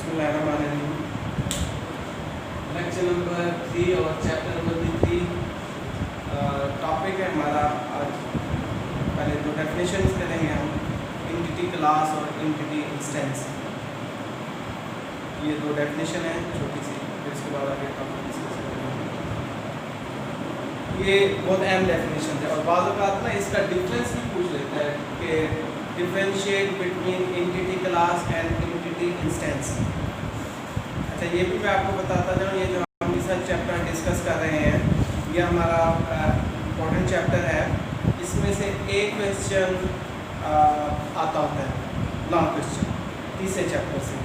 बिस्मिल्लाहिर्रहमानिर्रहीम। Lecture number 3 और chapter number 3 topic है हमारा आज। पहले दो डेफिनेशंस करेंगे हम, एंटिटी क्लास और एंटिटी इंस्टेंस। ये दो डेफिनेशन है छोटी सी, फिर इसके बाद आगे टॉपिक डिस्कस करेंगे। ये बहुत अहम डेफिनेशन है और बाज़ औक़ात ना इसका डिफरेंस भी पूछ लेता है कि differentiate between entity class and entity instance. अच्छा, ये भी मैं आपको बताता जाऊँ, ये जो हम इस चैप्टर डिस्कस कर रहे हैं ये हमारा इम्पोर्टेंट चैप्टर है। इसमें से एक क्वेश्चन आता होता है, लॉन्ग क्वेश्चन, तीसरे चैप्टर से,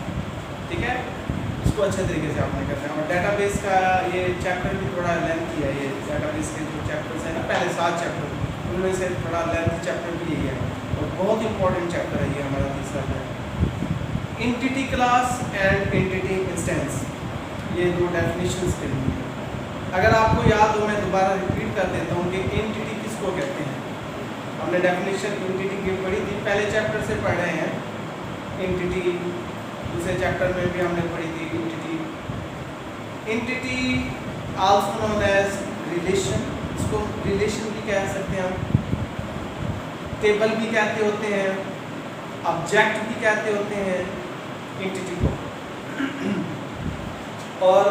ठीक है। इसको अच्छे तरीके से आपने करना है। और डेटाबेस का ये चैप्टर भी थोड़ा लेंथी है। ये डेटाबेस के जो चैप्टर्स हैं ना, पहले 7 चैप्टर, उनमें से थोड़ा लेंथी चैप्टर भी यही है और बहुत इंपॉर्टेंट चैप्टर है ये हमारा तीसरा है। Entity class and entity instance, ये दो डेफिनेशंस के लिए। अगर आपको याद हो, मैं दोबारा रिपीट कर देता हूँ कि एंटिटी किसको कहते हैं। हमने डेफिनेशन एंटिटी की पढ़ी थी, पहले चैप्टर से पढ़ रहे हैं एंटिटी, दूसरे चैप्टर में भी हमने पढ़ी थी entity. Entity also known as relation, इसको रिलेशन भी कह सकते हैं हम, टेबल भी कहते होते हैं, ऑब्जेक्ट भी कहते होते हैं एंटिटी को। और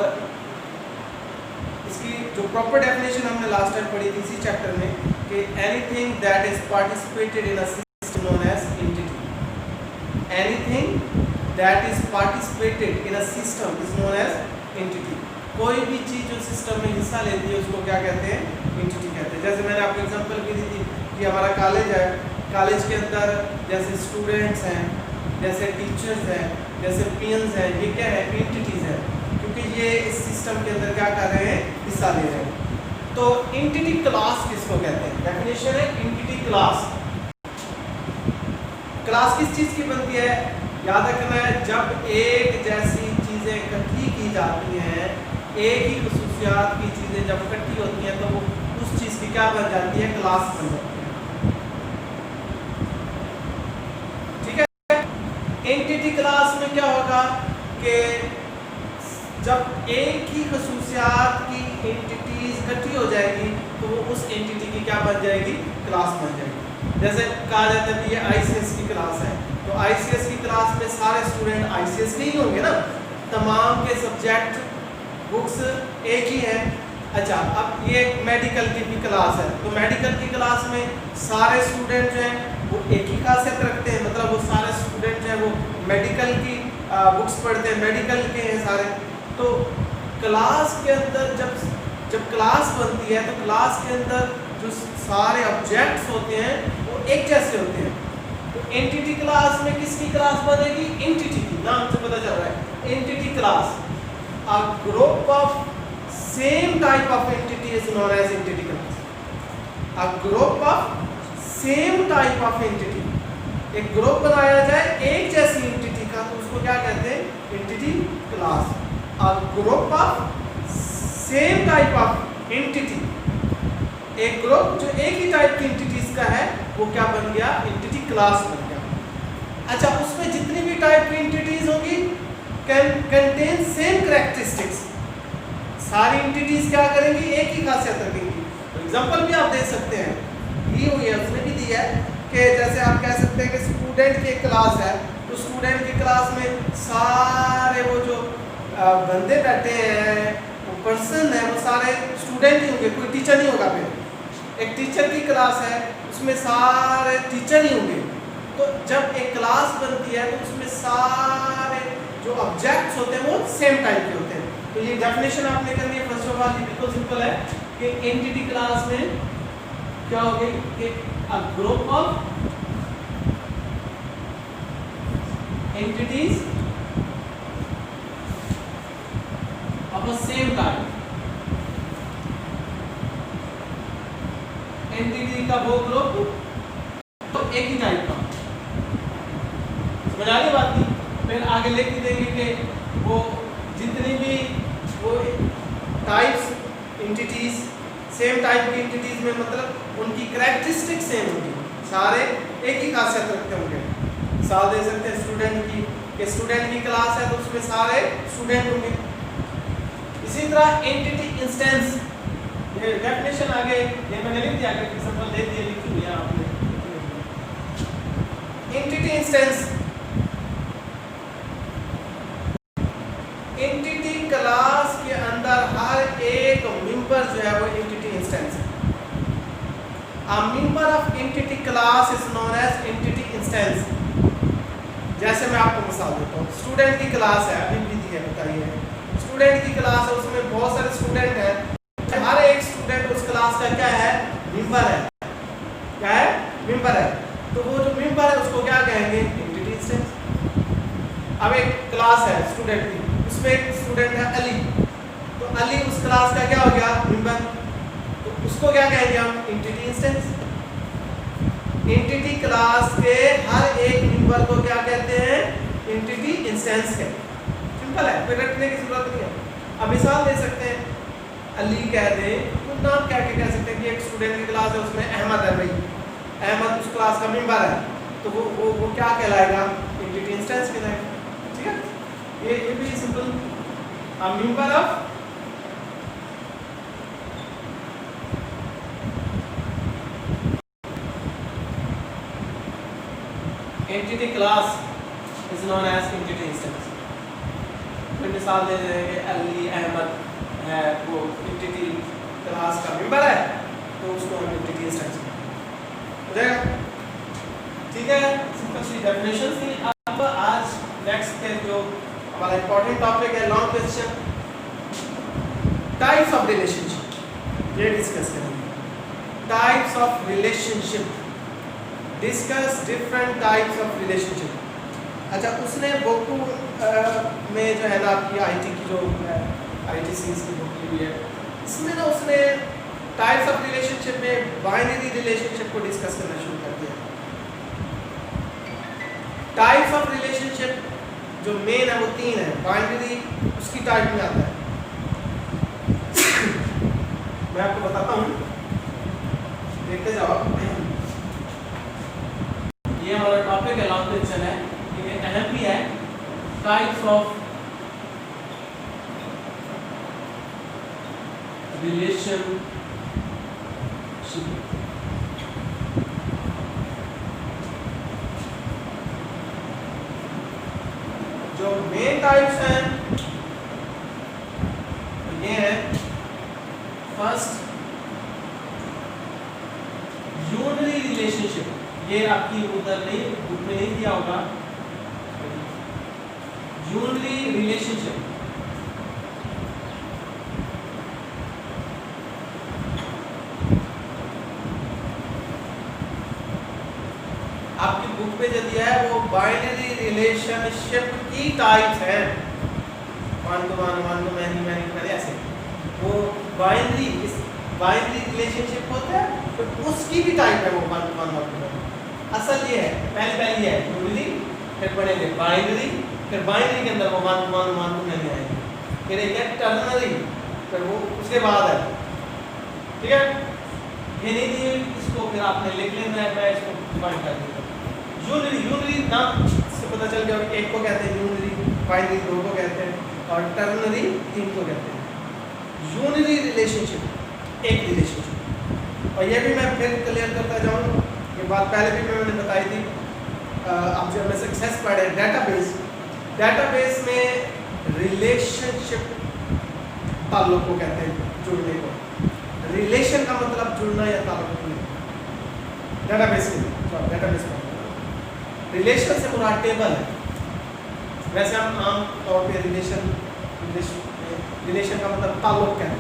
इसकी जो प्रॉपर डेफिनेशन हमने लास्ट टाइम पढ़ी थी इसी चैप्टर में कि anything that is participated in a system known as entity. Anything that is participated in a system is known as entity. कोई भी चीज़ जो सिस्टम में हिस्सा लेती है उसको क्या कहते हैं, एंटिटी कहते हैं। जैसे मैंने आपको एग्जांपल भी दी थी कि हमारा कॉलेज है, कॉलेज के अंदर जैसे स्टूडेंट्स हैं, जैसे टीचर्स हैं, जैसे पीएन्स हैं, ये क्या है, एंटिटीज़ हैं, क्योंकि ये इस सिस्टम के अंदर क्या कर रहे हैं, हिस्सा ले रहे हैं। तो एंटिटी क्लास किसको कहते हैं, डेफिनेशन है एंटिटी क्लास। क्लास किस चीज़ की बनती है, याद रखना है, जब एक जैसी चीज़ें इकट्ठी की जाती हैं, एक ही खसूसियात की चीज़ें जब इकट्ठी होती हैं तो वो उस चीज़ की क्या बन जाती है, क्लास बन जाती है। ठीक है। एंटिटी क्लास में क्या होगा कि जब एक ही खसूसियात की एंटिटीज इकट्ठी हो जाएगी तो वो उस एंटिटी की क्या बन जाएगी, क्लास बन जाएगी। जैसे कहा जाता है कि ये आईसीएस की क्लास है, तो आईसीएस की क्लास में सारे स्टूडेंट आईसीएस के ही होंगे ना, तमाम के सब्जेक्ट बुक्स एक ही है। अच्छा, अब ये मेडिकल की भी क्लास है, तो मेडिकल की क्लास में सारे स्टूडेंट जो हैं वो एक ही खासियत रखते हैं, मतलब वो सारे स्टूडेंट जो हैं वो मेडिकल की बुक्स पढ़ते हैं, मेडिकल के हैं सारे। तो क्लास के अंदर जब क्लास बनती है तो क्लास के अंदर जो सारे ऑब्जेक्ट्स होते हैं वो एक जैसे होते हैं। तो एंटिटी क्लास में किसकी क्लास बनेगी, एंटिटी की, नाम से पता चल रहा है entity class. A group of same type of entity is known as entity class. A group of same type of entity, एक ग्रुप बनाया जाए एक जैसी एंटिटी का तो उसको क्या कहते हैं, entity class. A group of same type of entity, एक ग्रुप जो एक ही टाइप की एंटिटीज का है वो क्या बन गया, एंटिटी क्लास बन गया। अच्छा, उसमें जितनी भी टाइप की एंटिटीज होगी can contain same characteristics, सारी एंटिटीज क्या करेंगी, एक ही खासियत रखेंगी। तो एग्जांपल भी आप दे सकते हैं, दी हुई है, उसने भी दी है कि जैसे आप कह सकते हैं कि स्टूडेंट की क्लास है, तो स्टूडेंट की क्लास में सारे वो जो बंदे बैठे हैं, वो पर्सन है, वो सारे स्टूडेंट ही होंगे, कोई टीचर नहीं होगा। फिर एक टीचर की क्लास है, उसमें सारे टीचर ही होंगे। तो जब एक क्लास बनती है तो उसमें सारे जो ऑब्जेक्ट्स होते हैं वो सेम टाइप के होते हैं। तो ये डेफिनेशन आपने करनी है। फर्स्ट ऑफ ऑल ये बिल्कुल सिंपल है कि एंटिटी क्लास में क्या होगी, एक group of entities of a same type. Entity का वो ग्रुप तो एक ही टाइप का, समझ आ रही बात नहीं। फिर आगे लिख देंगे कि वो जितनी भी वो टाइप्स एंटिटीज, सेम टाइप की एंटिटीज में मतलब उनकी कैरेक्टरिस्टिक सेम होगी, सारे एक ही खासियत रखते होंगे। मिसाल दे सकते हैं स्टूडेंट की, कि स्टूडेंट की क्लास है तो उसमें सारे स्टूडेंट होंगे। इसी तरह एंटिटी इंस्टेंस, ये डेफिनेशन आगे ये मैंने लिख दिया, एग्जांपल दे दिए, लिखी हुई है आपने। एंटिटी इंस्टेंस, एंटिटी क्लास के अंदर हर एक मेंबर जो है वो एंटिटी इंस्टेंस है। A member of entity class is known as entity instance। जैसे मैं आपको मिसाल देता हूँ, स्टूडेंट की क्लास है, अभी भी दी है, बताइए स्टूडेंट की क्लास है, उसमें बहुत सारे स्टूडेंट हैं, हर एक स्टूडेंट उस क्लास का क्या है, मेंबर है। क्या है, मेंबर है। तो वो जो मेंबर है उसको क्या कहेंगे, एंटिटी इंस्टेंस। अब एक क्लास है स्टूडेंट की, उसमें एक स्टूडेंट है अली, तो अली उस क्लास का क्या हो गया, मेंबर, तो उसको क्या कहेंगे हम, एंटिटी इंस्टेंस। एंटिटी क्लास के हर एक मेंबर को क्या कहते हैं, एंटिटी इंस्टेंस है। सिंपल है, कोई रटने की जरूरत नहीं है। अब मिसाल दे सकते हैं, अली कह दें तो नाम क्या कह सकते हैं कि एक स्टूडेंट की क्लास है, उसमें अहमद है, भाई अहमद उस क्लास का मेंबर है, तो वो क्या कहलाएगा, एंटिटी इंस्टेंस कहलाएगा। ठीक है, ये भी simple, a member of entity class is known as entity instance. फिर मिसाल दे देंगे, अली अहमद है, वो एंटिटी क्लास का मेंबर है, तो उसको हम एंटिटी इंस्टेंस हो जाएगा। ठीक है, सिंपल सी डेफिनेशन थी। अब आज नेक्स्ट के जो हमारा इंपॉर्टेंट टॉपिक है, long question, types of relationship, ये डिस्कस करेंगे। Types of relationship, discuss different types of relationship. अच्छा, उसने बुक में जो है ना आपकी आईटी की जो आईटीसीज की बुक ली हुई है, इसमें ना उसने टाइप्स ऑफ रिलेशनशिप में बाइनरी रिलेशनशिप को डिस्कस करना शुरू कर दिया। टाइप्स ऑफ रिलेशनशिप जो मेन है वो 3 है, बाइनरी उसकी टाइप में आता है। मैं आपको बताता हूँ, देखते जाओ। ये हमारा टॉपिक है, लॉन्ग क्वेश्चन है, ये अहम भी है। टाइप्स ऑफ रिलेशनशिप, जो मेन टाइप्स हैं ये है, फर्स्ट यूनिटरी रिलेशनशिप, ये आपकी उधर नहीं, बुक में नहीं दिया होगा। यूनिटरी रिलेशनशिप, आपकी बुक में जो दिया है वो बाइनरी रिलेशनशिप की टाइप्स है, one to one, one to many, many to many, ऐसे। वो बाइनरी रिलेशनशिप होता है, तो उसकी भी टाइप है वो one to one, one to many. असल ये है, पहली ये है यूनिटरी, फिर बढ़ेंगे बाइनरी, फिर बाइनरी के अंदर वो one to one, one to many आएंगे, फिर एक है टर्नरी, फिर वो उसके बाद है। ठीक है, ये नहीं दी इसको फिर आपने लिख लेना है, मैं इसको डिफाइन कर देता हूँ। यूनिटरी नाम से पता चल गया, एक को कहते हैं यूनिटरी, बाइनरी 2 को कहते हैं, और टर्नरी 3 को कहते हैं। यूनिटरी रिलेशनशिप एक रिलेशनशिप, और ये भी मैं फिर क्लियर करता जाऊँ, ये बात पहले भी मैंने बताई थी। अब जब मैं सक्सेस पढ़े डेटाबेस में रिलेशनशिप ताल्लुक को कहते हैं, जुड़ने को। रिलेशन का मतलब जुड़ना या ताल्लुक नहीं। डेटाबेस में रिलेशन से मुराद टेबल है। वैसे हम आम तौर पे रिलेशन का मतलब ताल्लुक कहते हैं,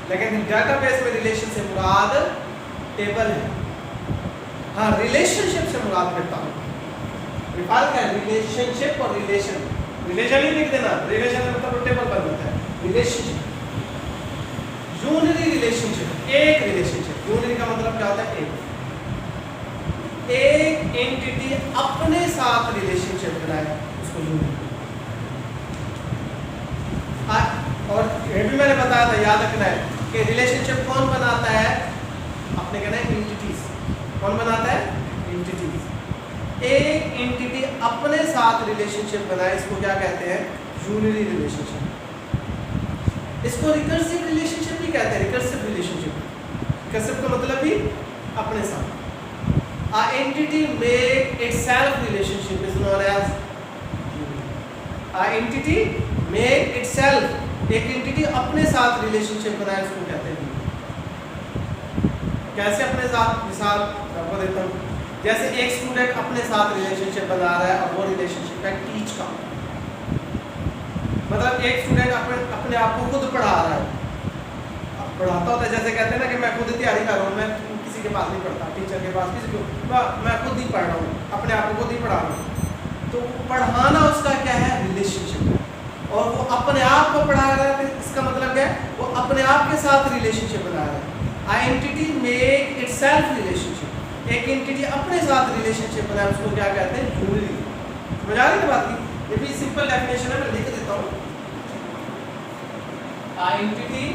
लेकिन डेटाबेस में रिलेशन से मुराद टेबल है। हाँ, रिलेशनशिप से मुराद है ताल्लुक। विफाल क्या है, रिलेशनशिप और रिलेशन ही लिख देना, रिलेशन मतलब टेबल बन जाता है। रिलेशनशिप, यूनिटरी रिलेशनशिप, एक रिलेशनशिप। यूनिटरी का मतलब क्या होता है, एक एंटिटी अपने साथ रिलेशनशिप बनाए, उसको यूनिटरी। और ये भी मैंने बताया था, याद रखना है कि रिलेशनशिप कौन बनाता है, आपने कहना है एंटिटीज। कौन बनाता है, एंटिटीज। एक एंटिटी अपने साथ रिलेशनशिप बनाए, इसको क्या कहते हैं? Unary relationship. इसको रिकर्सिव रिलेशनशिप भी कहते हैं, रिकर्सिव रिलेशनशिप। रिकर्सिव का मतलब भी अपने साथ। A entity make itself relationship is known as unity. A entity make itself, एक एंटिटी अपने साथ रिलेशनशिप बनाए, उसको कहते हैं unity। कैसे अपने साथ? मिसाल आपको देता हूँ। जैसे एक स्टूडेंट अपने साथ रिलेशनशिप बना रहा है और वो रिलेशनशिप है टीच का, मतलब एक स्टूडेंट अपने आप को खुद पढ़ा रहा है। पढ़ाता होता है, जैसे कहते हैं ना कि मैं खुद तैयारी कर रहा हूँ, मैं किसी के पास नहीं पढ़ता, टीचर के पास, किसी को, मैं खुद ही पढ़ रहा हूँ, अपने आप को खुद ही पढ़ा रहा हूँ। तो पढ़ाना उसका क्या है? रिलेशनशिप है। और वो अपने आप को पढ़ा रहा है, इसका मतलब क्या है? वो अपने आप के साथ रिलेशनशिप बना रहा है। A entity make itself relationship, एक एंटिटी अपने साथ रिलेशनशिप बनाए, उसको क्या कहते हैं? यूनिटी। समझ आ रही है बात की? ये भी सिंपल डेफिनेशन है, मैं लिख देता हूँ। A entity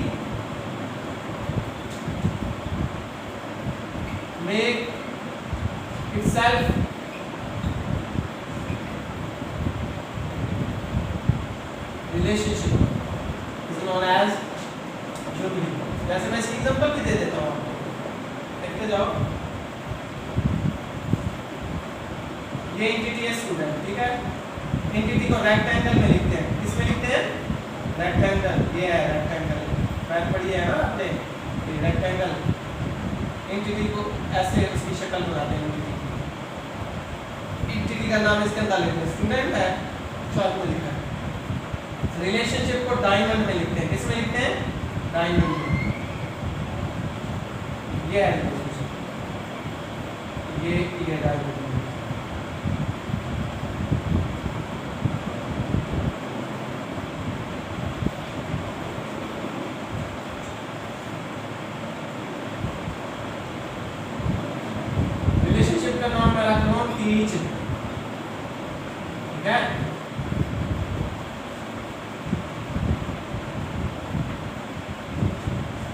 make itself relationship is known as unity। जैसे मैं इसकी एग्जांपल भी दे देता हूँ आपको, देखते जाओ। ये एंटिटी है स्टूडेंट, ठीक है? एंटिटी को रेक्टेंगल में लिखते हैं, किसमें लिखते हैं? रेक्टेंगल। ये है रेक्टेंगल, मैथ पढ़ी है ना आपने, ये रेक्टेंगल। एंटिटी को ऐसे इसकी शक्ल बनाते हैं। एंटिटी का नाम इसके अंदर लिखते हैं, स्टूडेंट है, शॉर्ट में लिखा है। रिलेशनशिप को डायमंड में लिखते हैं, किसमें लिखते हैं? डायमंड में। ये है रिलेशनशिप, ये डायमंड में। रिलेशनशिप का नाम मैं रख रहा हूँ टीच, ठीक है?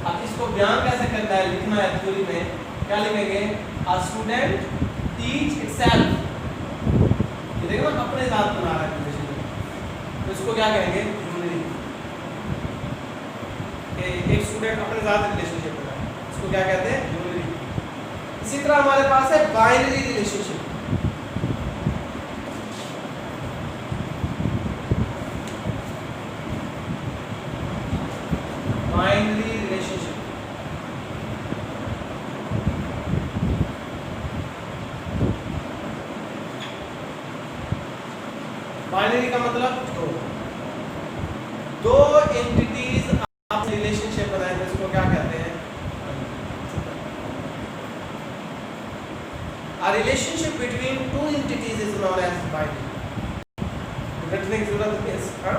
अब इसको बयान कैसे करना है, लिखना है थ्योरी में, क्या लिखेंगे? A student teach itself, ये देखो ना अपने साथ बना रहा है रिलेशनशिप, तो इसको क्या कहेंगे? यूनिटी। एक स्टूडेंट अपने साथ रिलेशनशिप बना रहा है, इसको क्या कहते हैं? यूनिटी। इसी तरह हमारे पास है binary relationship. Binary relationship, binary का मतलब दो एंटिटीज आपस में रिलेशनशिप बनाए, इसको क्या कहते हैं? A relationship between two entities is known as binary। रटने की जरूरत है इसका।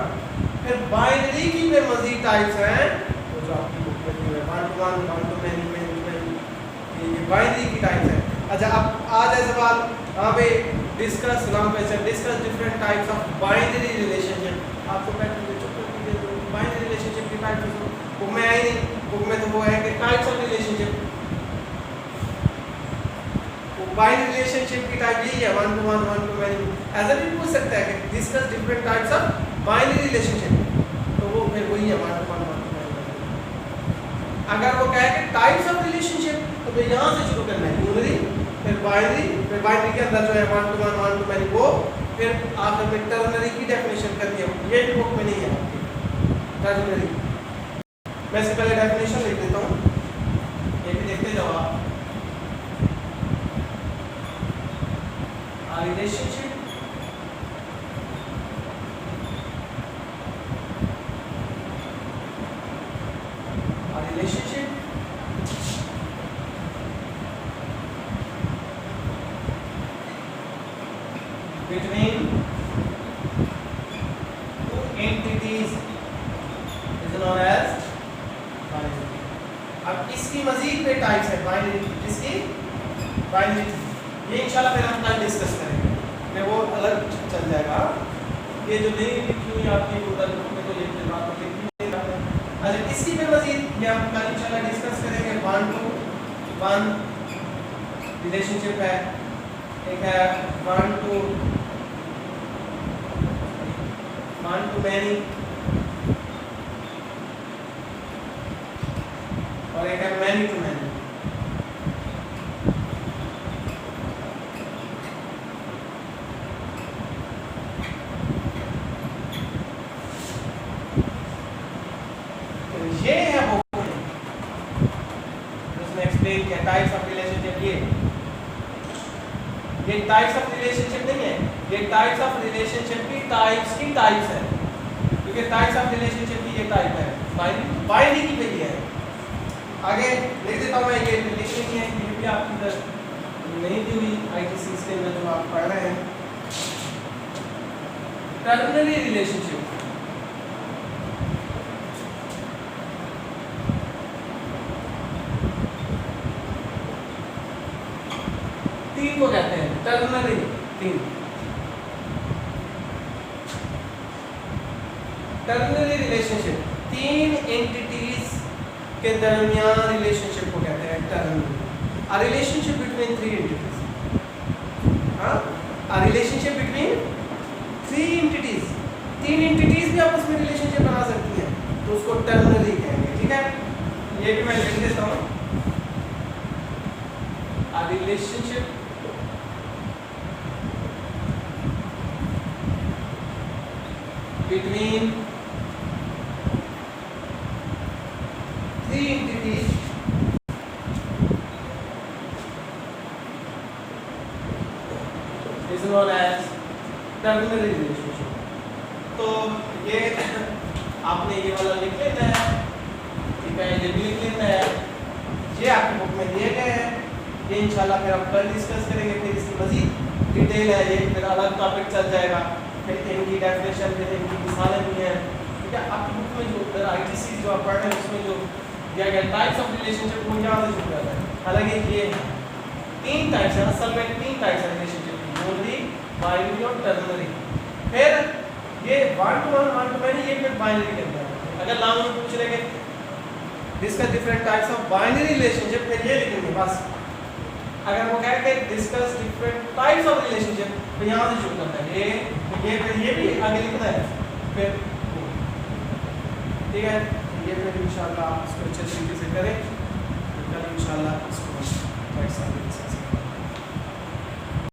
फिर बाइनरी की में मजीद टाइप्स हैं, तो जो आपकी बुक में है 1 to 1, 1 to many, many to many, ये बाइनरी की टाइप्स हैं। अच्छा, अब आ जाए सवाल यहाँ पे discuss long question, discuss different types of binary relationship. आपको बाइनरी रिलेशनशिप की टाइप्स बुक में आई नहीं, बुक में तो वो है कि types of relationship. Binary relationship की टाइप यही है, 1 to 1, 1 to many। ऐसा भी पूछ सकता है कि discuss different types of binary relationship, तो वो फिर वही है 1 to 1, 1 to many। अगर वो कहे कि टाइप्स ऑफ रिलेशनशिप, तो फिर यहाँ से शुरू करना है, यूनिरी, फिर बाइनरी के अंदर जो है 1 to 1, 1 to many, वो फिर आखिर में टर्नरी की डेफिनेशन कर दी है। ये भी बुक में नहीं है आपकी टर्नरी। मैं इससे पहले डेफिनेशन लिख देता हूँ, ये भी देखते जाओ आप। A relationship between two entities is known as binary। अब इसकी मजीद पे टाइप्स है बाइनरी, इसकी बाइनरी, ये इंशाल्लाह फिर हम कल डिस्कस करेंगे, मैं वो अलग चल जाएगा। ये जो नहीं लिखी हुई आपकी टोटल बुक में, तो ये बात लिखी नहीं है। अच्छा, इसकी पे मजीद ये हम कल इंशाल्लाह डिस्कस करेंगे। 1 to 1 रिलेशनशिप है, एक है वन टू मैनी, और एक है मैनी टू मैनी। तो ये है वो उसने एक्सप्लेन किया टाइप्स ऑफ रिलेशनशिप। ये टाइप्स ऑफ रिलेशनशिप नहीं है, ये टाइप्स ऑफ रिलेशनशिप की टाइप्स है, क्योंकि टाइप्स ऑफ रिलेशनशिप की ये टाइप है, बाइनरी की पहली है। आगे लिख देता हूँ मैं, ये लिखनी है, ये भी आपकी इधर नहीं दी हुई आईटीसी के अंदर जो आप पढ़ रहे हैं। टर्नरी रिलेशनशिप, तीन को कहते हैं टर्नरी, तीन टर्नरी रिलेशनशिप, तीन एंटिटीज के दरमियान रिलेशनशिप को कहते हैं ternary. A relationship between three entities, हाँ, a relationship between three entities, तीन एंटिटीज भी आपस में रिलेशनशिप बना सकती हैं, तो उसको टर्नरी कहेंगे। ठीक है, ये भी मैं लिख देता हूँ, a relationship between three entities is known as ternary relationship। तो ये आपने ये वाला लिख लेना है, ठीक है, ये भी लिख लेना है, ये आपकी बुक में दिए गए हैं, ये इंशाल्लाह फिर हम कल डिस्कस करेंगे, फिर इसकी मजीद डिटेल है, ये फिर अलग टॉपिक चल जाएगा, फिर इनकी डेफिनेशन, फिर इनकी मिसालें भी हैं। ठीक है, आपकी बुक में जो आईटीसी जो आप पढ़ रहे हैं उसमें जो दिया गया टाइप्स ऑफ रिलेशनशिप वो यहाँ से शुरू करता है। हालांकि ये तीन टाइप्स है, असल में तीन टाइप्स है रिलेशनशिप की, मोनरी, बाइनरी और टर्नरी। फिर ये वन टू मैनी, ये फिर बाइनरी के अंदर है। अगर लॉन्ग में पूछ लेंगे discuss different types of binary relationship, फिर ये लिखेंगे बस। अगर वो कहे कि discuss different types of relationship, तो यहाँ से शुरू करता है, ये फिर ये भी आगे लिखना है, फिर ठीक है, ये फिर इंशाल्लाह आप इसको अच्छे तरीके से करें, कल इंशाल्लाह इसको